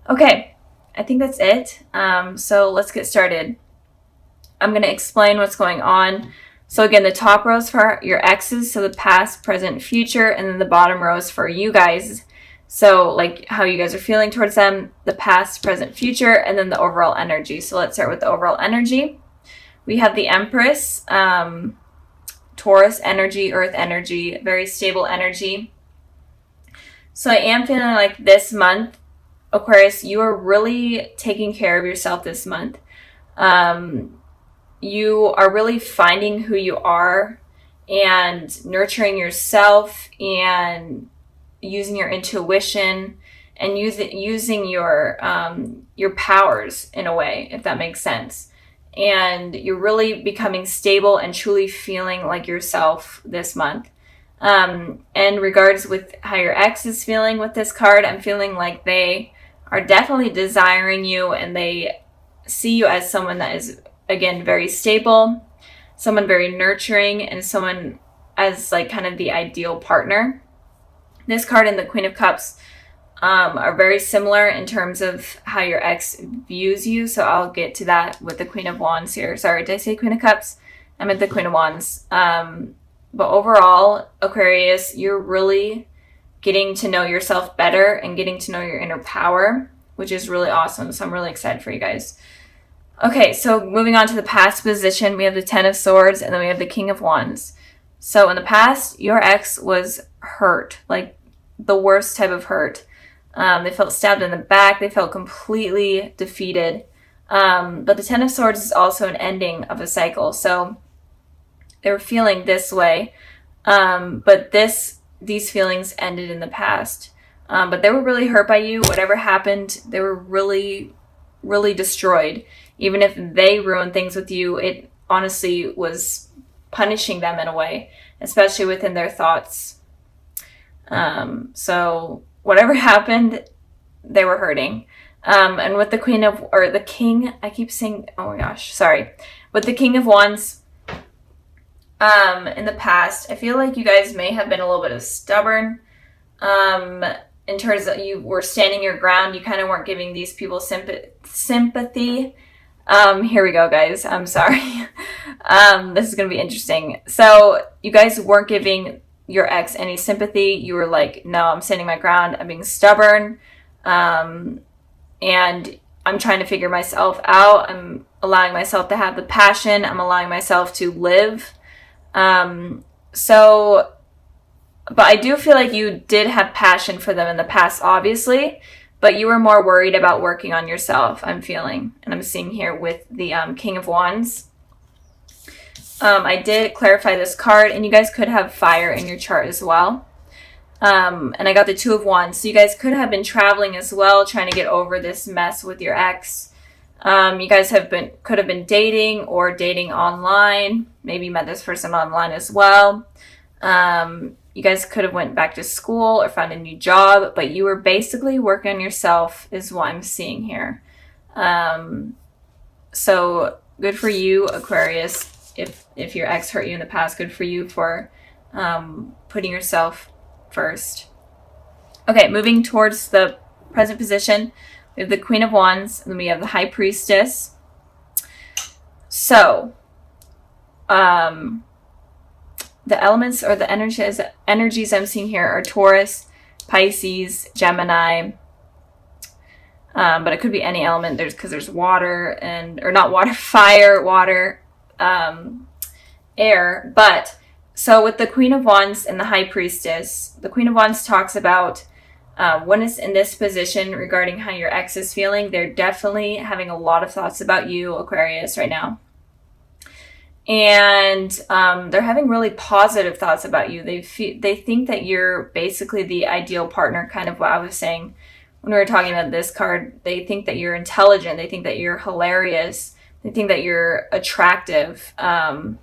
Okay, I think that's it. So let's get started. I'm going to explain what's going on. So again, the top row is for your exes, so the past, present, future, and then the bottom row is for you guys. So like how you guys are feeling towards them, the past, present, future, and then the overall energy. So let's start with the overall energy. We have the Empress, Taurus energy, Earth energy, very stable energy. So I am feeling like this month, Aquarius, you are really taking care of yourself this month. You are really finding who you are and nurturing yourself and using your intuition and using your powers in a way, if that makes sense. And you're really becoming stable and truly feeling like yourself this month. In regards with how your ex is feeling with this card, I'm feeling like they are definitely desiring you and they see you as someone that is, again, very stable, someone very nurturing, and someone as like kind of the ideal partner. This card and the Queen of Cups are very similar in terms of how your ex views you. So I'll get to that with the Queen of Wands here. Sorry, did I say Queen of Cups? I meant the Queen of Wands. But overall, Aquarius, you're really getting to know yourself better and getting to know your inner power, which is really awesome. So I'm really excited for you guys. Okay, so moving on to the past position, we have the Ten of Swords and then we have the King of Wands. So in the past, your ex was hurt, like the worst type of hurt. They felt stabbed in the back. They felt completely defeated. But the Ten of Swords is also an ending of a cycle. So they were feeling this way. But these feelings ended in the past. But they were really hurt by you. Whatever happened, they were really, really destroyed. Even if they ruined things with you, it honestly was punishing them in a way, especially within their thoughts. So whatever happened, they were hurting. And with the King, I keep saying, oh my gosh, sorry. With the King of Wands, in the past, I feel like you guys may have been a little bit of stubborn. In terms of you were standing your ground, you kind of weren't giving these people sympathy. Here we go, guys. I'm sorry. This is going to be interesting. So you guys weren't giving your ex any sympathy. You were like, no, I'm standing my ground. I'm being stubborn. And I'm trying to figure myself out. I'm allowing myself to have the passion. I'm allowing myself to live. But I do feel like you did have passion for them in the past, obviously, but you were more worried about working on yourself, I'm feeling. And I'm seeing here with the King of Wands. I did clarify this card, and you guys could have fire in your chart as well. And I got the Two of Wands. So you guys could have been traveling as well, trying to get over this mess with your ex. You guys could have been dating or dating online. Maybe you met this person online as well. You guys could have went back to school or found a new job, but you were basically working on yourself is what I'm seeing here. So good for you, Aquarius. If your ex hurt you in the past, good for you for putting yourself first. Okay, moving towards the present position, we have the Queen of Wands, and then we have the High Priestess. So, the elements or the energies I'm seeing here are Taurus, Pisces, Gemini. But it could be any element. Because there's water or not water, fire, water, air. But so with the Queen of Wands and the High Priestess, the Queen of Wands talks about when it's in this position regarding how your ex is feeling, they're definitely having a lot of thoughts about you, Aquarius, right now. And they're having really positive thoughts about you. They think that you're basically the ideal partner, kind of what I was saying when we were talking about this card. They think that you're intelligent. They think that you're hilarious. They think that you're attractive. And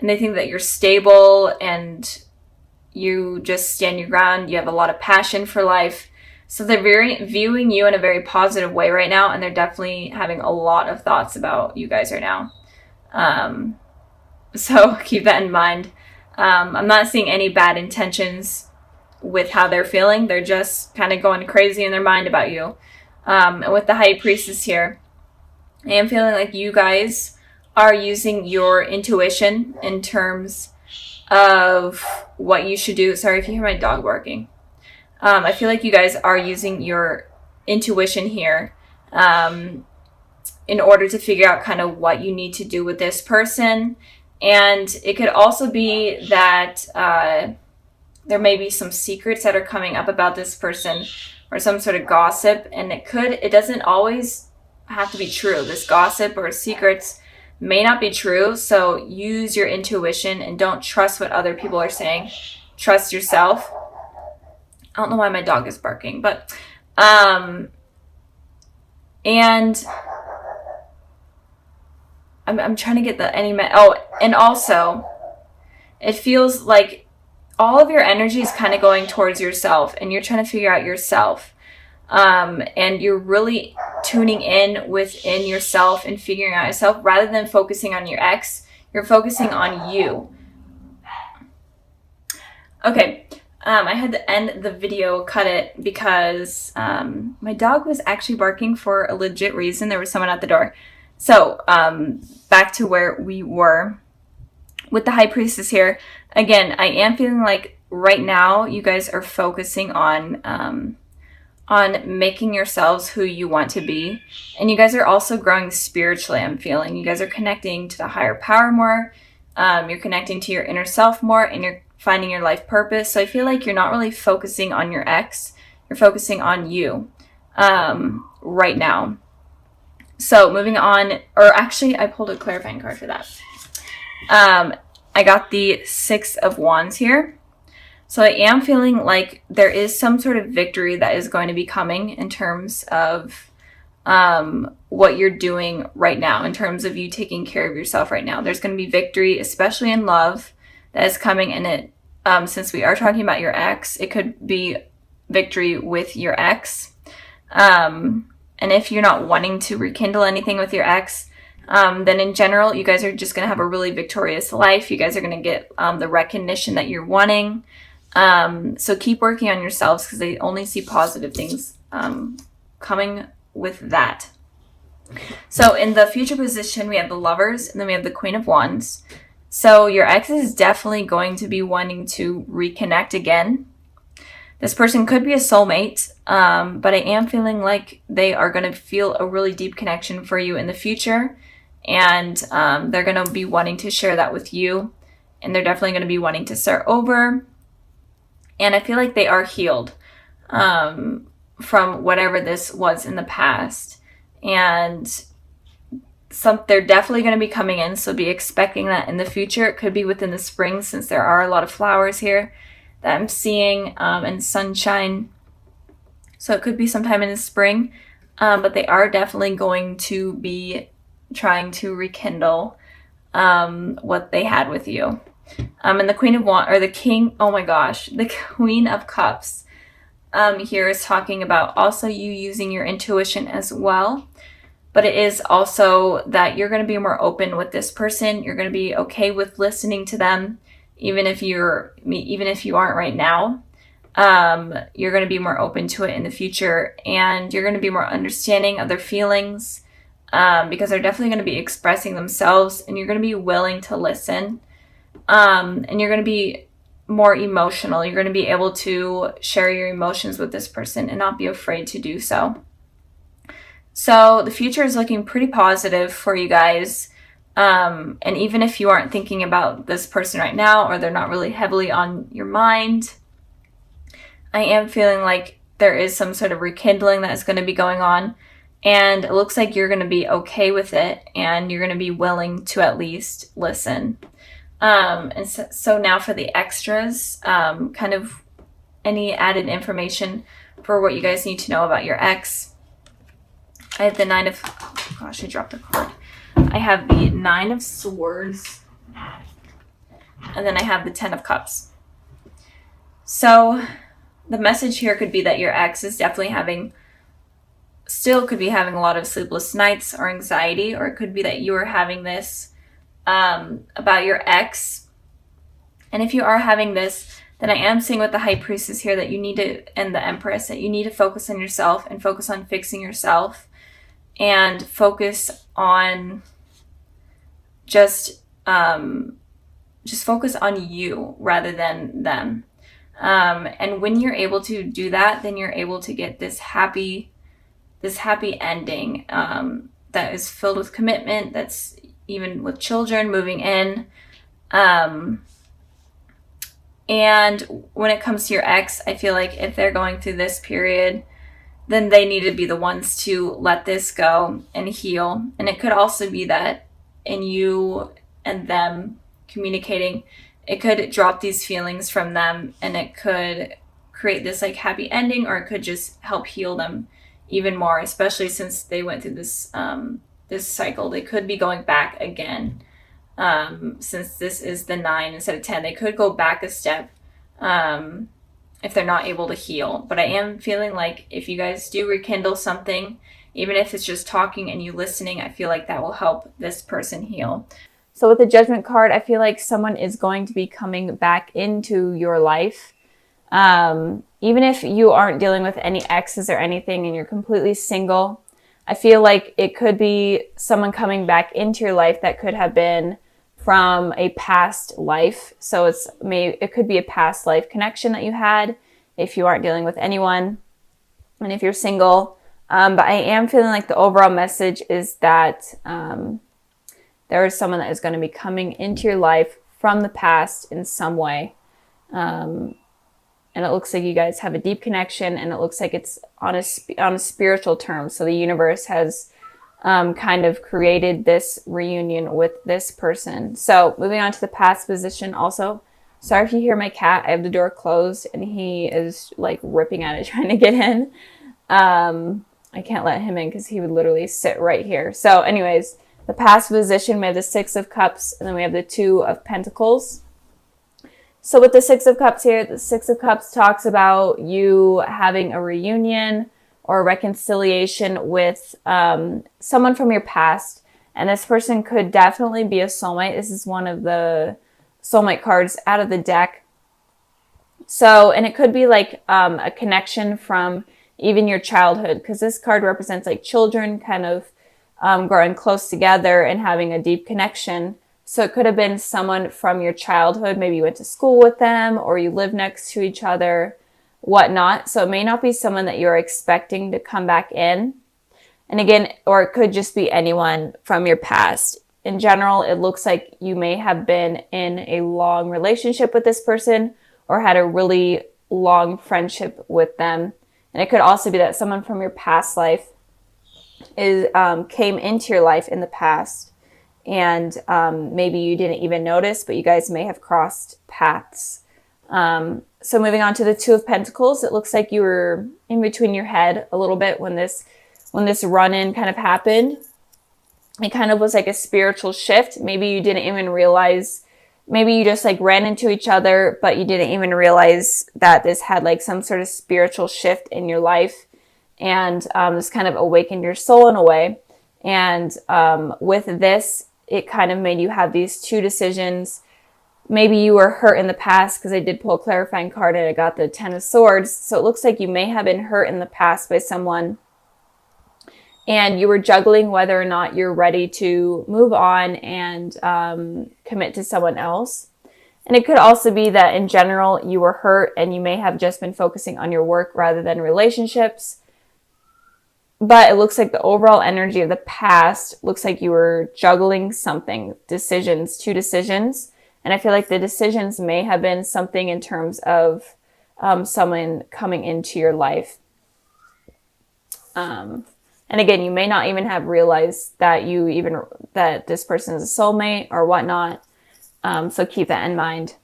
they think that you're stable and you just stand your ground. You have a lot of passion for life. So they're viewing you in a very positive way right now. And they're definitely having a lot of thoughts about you guys right now. So keep that in mind. I'm not seeing any bad intentions with how they're feeling. They're just kind of going crazy in their mind about you. And with the High Priestess here, I am feeling like you guys are using your intuition in terms of what you should do. Sorry if you hear my dog barking. I feel like you guys are using your intuition here in order to figure out kind of what you need to do with this person. And it could also be that there may be some secrets that are coming up about this person or some sort of gossip. And it doesn't always have to be true. This gossip or secrets may not be true. So use your intuition and don't trust what other people are saying. Trust yourself. I don't know why my dog is barking, but and I'm trying to get the and also it feels like all of your energy is kind of going towards yourself, and you're trying to figure out yourself, and you're really tuning in within yourself and figuring out yourself rather than focusing on your ex. You're focusing on you. Okay. I had to end the video, cut it, because my dog was actually barking for a legit reason. There was someone at the door. So back to where we were with the High Priestess here. Again, I am feeling like right now you guys are focusing on making yourselves who you want to be. And you guys are also growing spiritually, I'm feeling. You guys are connecting to the higher power more. You're connecting to your inner self more, and you're finding your life purpose. So I feel like you're not really focusing on your ex. You're focusing on you right now. So moving on, or actually I pulled a clarifying card for that. I got the Six of Wands here. So I am feeling like there is some sort of victory that is going to be coming in terms of what you're doing right now, in terms of you taking care of yourself right now. There's going to be victory, especially in love, that is coming. And it since we are talking about your ex, it could be victory with your ex. And if you're not wanting to rekindle anything with your ex, then in general, you guys are just going to have a really victorious life. You guys are going to get the recognition that you're wanting. So keep working on yourselves, because they only see positive things coming with that. So in the future position, we have the Lovers, and then we have the Queen of Wands. So your ex is definitely going to be wanting to reconnect again. This person could be a soulmate, but I am feeling like they are going to feel a really deep connection for you in the future. And they're going to be wanting to share that with you. And they're definitely going to be wanting to start over. And I feel like they are healed from whatever this was in the past. And they're definitely going to be coming in, so be expecting that in the future. It could be within the spring, since there are a lot of flowers here that I'm seeing, and sunshine. So it could be sometime in the spring, but they are definitely going to be trying to rekindle what they had with you. And the Queen of Wands, or the King, oh my gosh, the Queen of Cups here is talking about also you using your intuition as well. But it is also that you're going to be more open with this person. You're going to be okay with listening to them, even if you aren't right now. You're going to be more open to it in the future, and you're going to be more understanding of their feelings, because they're definitely going to be expressing themselves, and you're going to be willing to listen. And you're going to be more emotional. You're going to be able to share your emotions with this person and not be afraid to do so. So the future is looking pretty positive for you guys. And even if you aren't thinking about this person right now, or they're not really heavily on your mind, I am feeling like there is some sort of rekindling that is going to be going on. And it looks like you're going to be okay with it, and you're going to be willing to at least listen. And so now for the extras, kind of any added information for what you guys need to know about your ex. I have the Nine of, oh gosh, I dropped a card. I have the Nine of Swords, and then I have the Ten of Cups. So the message here could be that your ex is definitely still could be having a lot of sleepless nights or anxiety, or it could be that you are having this about your ex. And if you are having this, then I am seeing with the High Priestess here that you need to, and the Empress, that you need to focus on yourself and focus on fixing yourself and focus on just focus on you rather than them. And when you're able to do that, then you're able to get this happy ending that is filled with commitment, that's even with children moving in. And when it comes to your ex, I feel like if they're going through this period, then they need to be the ones to let this go and heal. And it could also be that in you and them communicating, it could drop these feelings from them, and it could create this like happy ending, or it could just help heal them even more, especially since they went through this this cycle. They could be going back again. Since this is the 9 instead of 10, they could go back a step if they're not able to heal. But I am feeling like if you guys do rekindle something, even if it's just talking and you listening, I feel like that will help this person heal. So with the Judgment card, I feel like someone is going to be coming back into your life. Even if you aren't dealing with any exes or anything and you're completely single, I feel like it could be someone coming back into your life that could have been from a past life. So it could be a past life connection that you had if you aren't dealing with anyone and if you're single. But I am feeling like the overall message is that there is someone that is going to be coming into your life from the past in some way. And it looks like you guys have a deep connection, and it looks like it's on a spiritual term. So the universe has kind of created this reunion with this person. So moving on to the past position also. Sorry if you hear my cat. I have the door closed and he is like ripping at it trying to get in. I can't let him in because he would literally sit right here. So anyways, the past position, we have the 6 of Cups, and then we have the 2 of Pentacles. So with the 6 of Cups here, the 6 of Cups talks about you having a reunion or reconciliation with someone from your past. And this person could definitely be a soulmate. This is one of the soulmate cards out of the deck. So, and it could be like a connection from even your childhood, because this card represents like children kind of growing close together and having a deep connection. So it could have been someone from your childhood. Maybe you went to school with them or you live next to each other, whatnot. So it may not be someone that you're expecting to come back in. And again, or it could just be anyone from your past. In general, it looks like you may have been in a long relationship with this person or had a really long friendship with them. And it could also be that someone from your past life came into your life in the past. And maybe you didn't even notice, but you guys may have crossed paths. So moving on to the 2 of Pentacles, it looks like you were in between your head a little bit when this run-in kind of happened. It kind of was like a spiritual shift. Maybe you didn't even realize, maybe you just like ran into each other, but you didn't even realize that this had like some sort of spiritual shift in your life. And this kind of awakened your soul in a way. And with this, it kind of made you have these 2 decisions. Maybe you were hurt in the past, because I did pull a clarifying card and I got the 10 of Swords. So it looks like you may have been hurt in the past by someone. And you were juggling whether or not you're ready to move on and commit to someone else. And it could also be that in general, you were hurt and you may have just been focusing on your work rather than relationships. But it looks like the overall energy of the past looks like you were juggling something, 2 decisions. And I feel like the decisions may have been something in terms of someone coming into your life. And again, you may not even have realized that that this person is a soulmate or whatnot. So keep that in mind.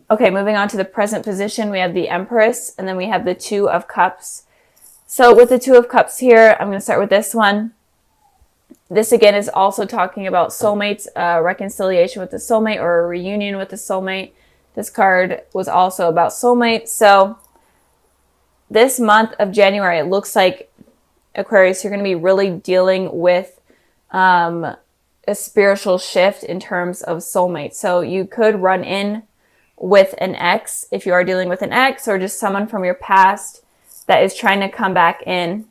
Okay, moving on to the present position, we have the Empress, and then we have the 2 of Cups. So with the 2 of Cups here, I'm going to start with this one. This again is also talking about soulmates, reconciliation with the soulmate or a reunion with the soulmate. This card was also about soulmates. So this month of January, it looks like, Aquarius, you're going to be really dealing with a spiritual shift in terms of soulmates. So you could run in with an ex, if you are dealing with an ex or just someone from your past that is trying to come back in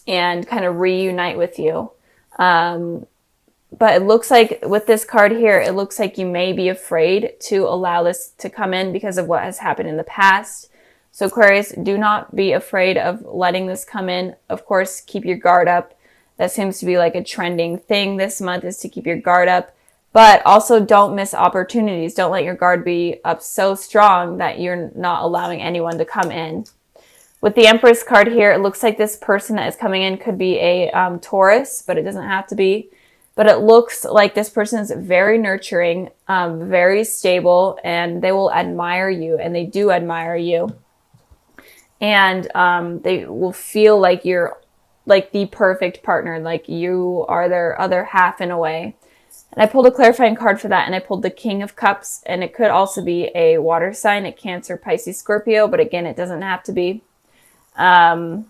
and kind of reunite with you. But it looks like with this card here, it looks like you may be afraid to allow this to come in because of what has happened in the past. So Aquarius, do not be afraid of letting this come in. Of course, keep your guard up. That seems to be like a trending thing this month, is to keep your guard up. But also don't miss opportunities. Don't let your guard be up so strong that you're not allowing anyone to come in. With the Empress card here, it looks like this person that is coming in could be a Taurus, but it doesn't have to be. But it looks like this person is very nurturing, very stable, and they will admire you, and they do admire you. And they will feel like you're like the perfect partner, like you are their other half in a way. And I pulled a clarifying card for that, and I pulled the King of Cups, and it could also be a water sign, a Cancer, Pisces, Scorpio, but again, it doesn't have to be. And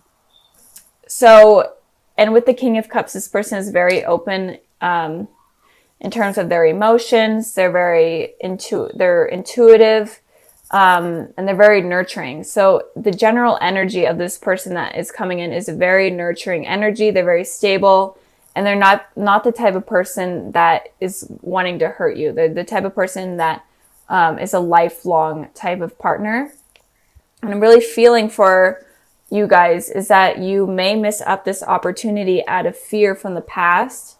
with the King of Cups, this person is very open in terms of their emotions. They're very they're intuitive, and they're very nurturing. So the general energy of this person that is coming in is a very nurturing energy. They're very stable, and they're not the type of person that is wanting to hurt you. They're the type of person that is a lifelong type of partner. And I'm really feeling for you guys is that you may miss up this opportunity out of fear from the past.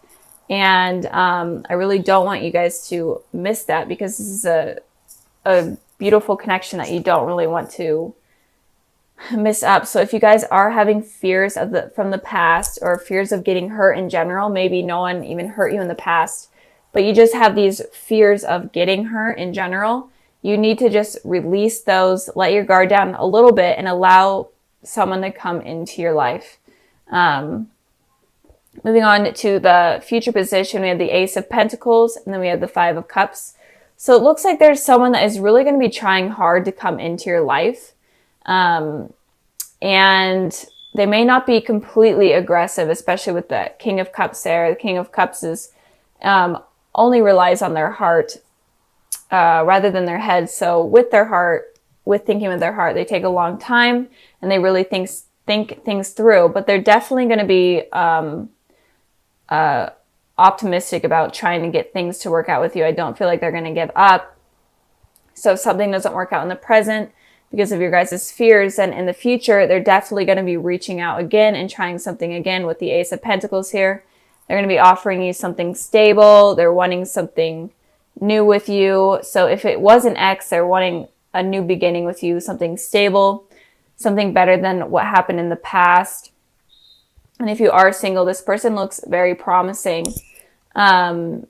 And I really don't want you guys to miss that, because this is a beautiful connection that you don't really want to miss up. So if you guys are having fears from the past, or fears of getting hurt in general, maybe no one even hurt you in the past, but you just have these fears of getting hurt in general, you need to just release those, let your guard down a little bit, and allow someone to come into your life. Moving on to the future position, we have the Ace of Pentacles, and then we have the Five of Cups. So it looks like there's someone that is really going to be trying hard to come into your life. And they may not be completely aggressive, especially with the King of Cups there. The King of Cups is only relies on their heart rather than their head. So with their heart, with thinking with their heart, they take a long time, and they really think things through. But they're definitely going to be optimistic about trying to get things to work out with you. I don't feel like they're going to give up. So if something doesn't work out in the present because of your guys' fears, then in the future, they're definitely going to be reaching out again and trying something again with the Ace of Pentacles here. They're going to be offering you something stable. They're wanting something new with you. So if it was an ex, they're wanting a new beginning with you, something stable, something better than what happened in the past. And if you are single, this person looks very promising. And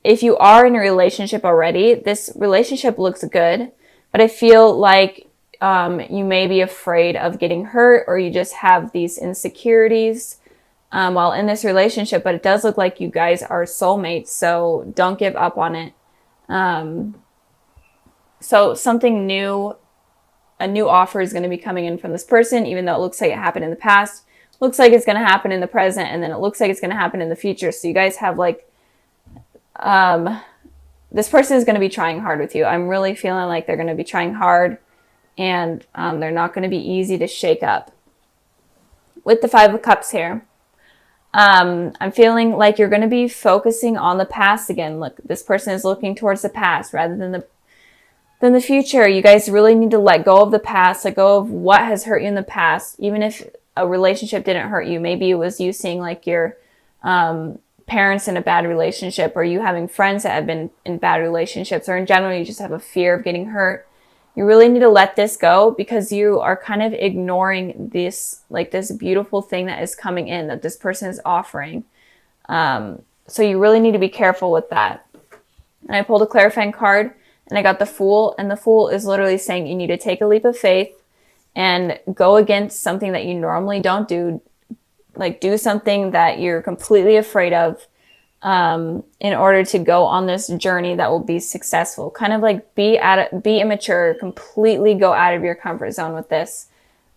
if you are in a relationship already, this relationship looks good, but I feel like you may be afraid of getting hurt, or you just have these insecurities while in this relationship, but it does look like you guys are soulmates, so don't give up on it. So something new, a new offer is going to be coming in from this person, even though it looks like it happened in the past. Looks like it's going to happen in the present, and then it looks like it's going to happen in the future. So you guys have like, this person is going to be trying hard with you. I'm really feeling like they're going to be trying hard, and they're not going to be easy to shake up. With the Five of Cups here, I'm feeling like you're going to be focusing on the past again. Look, this person is looking towards the past rather than the future. You guys really need to let go of the past, let go of what has hurt you in the past. Even if a relationship didn't hurt you, maybe it was you seeing like your parents in a bad relationship, or you having friends that have been in bad relationships, or in general you just have a fear of getting hurt. You really need to let this go, because you are kind of ignoring this, like this beautiful thing that is coming in, that this person is offering. So you really need to be careful with that. And I pulled a clarifying card, and I got the Fool, and the Fool is literally saying you need to take a leap of faith and go against something that you normally don't do. Like do something that you're completely afraid of in order to go on this journey that will be successful. Kind of like be immature, completely go out of your comfort zone with this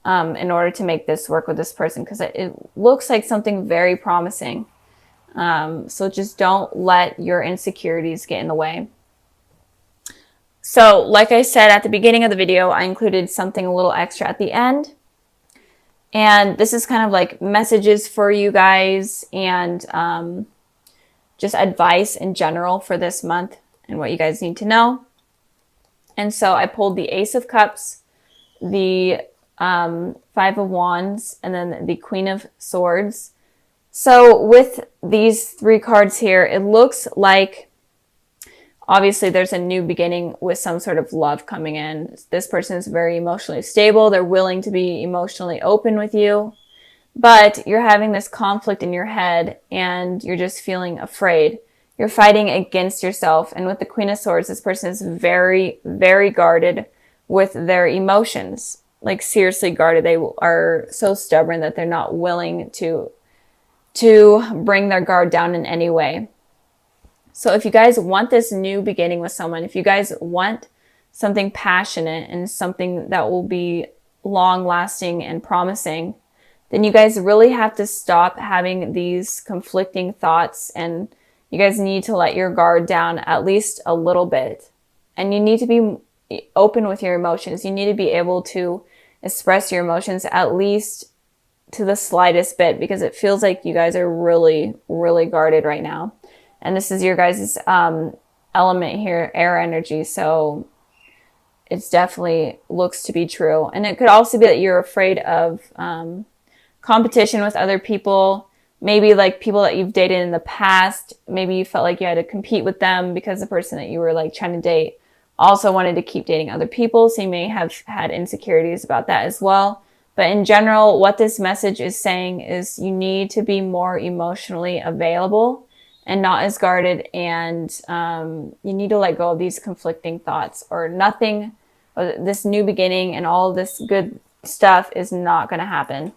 in order to make this work with this person, because it looks like something very promising. So just don't let your insecurities get in the way. So like I said at the beginning of the video, I included something a little extra at the end. And this is kind of like messages for you guys and just advice in general for this month and what you guys need to know. And so I pulled the Ace of Cups, the Five of Wands, and then the Queen of Swords. So with these three cards here, it looks like obviously there's a new beginning with some sort of love coming in. This person is very emotionally stable. They're willing to be emotionally open with you, but you're having this conflict in your head and you're just feeling afraid. You're fighting against yourself. And with the Queen of Swords, this person is very, very guarded with their emotions. Like seriously guarded. They are so stubborn that they're not willing to bring their guard down in any way. So if you guys want this new beginning with someone, if you guys want something passionate and something that will be long lasting and promising, then you guys really have to stop having these conflicting thoughts, and you guys need to let your guard down at least a little bit. And you need to be open with your emotions. You need to be able to express your emotions at least to the slightest bit, because it feels like you guys are really, really guarded right now. And this is your guys' element here, air energy. So it's definitely looks to be true. And it could also be that you're afraid of competition with other people. Maybe like people that you've dated in the past. Maybe you felt like you had to compete with them because the person that you were like trying to date also wanted to keep dating other people. So you may have had insecurities about that as well. But in general, what this message is saying is you need to be more emotionally available and not as guarded. And you need to let go of these conflicting thoughts, or nothing, or this new beginning and all this good stuff is not going to happen.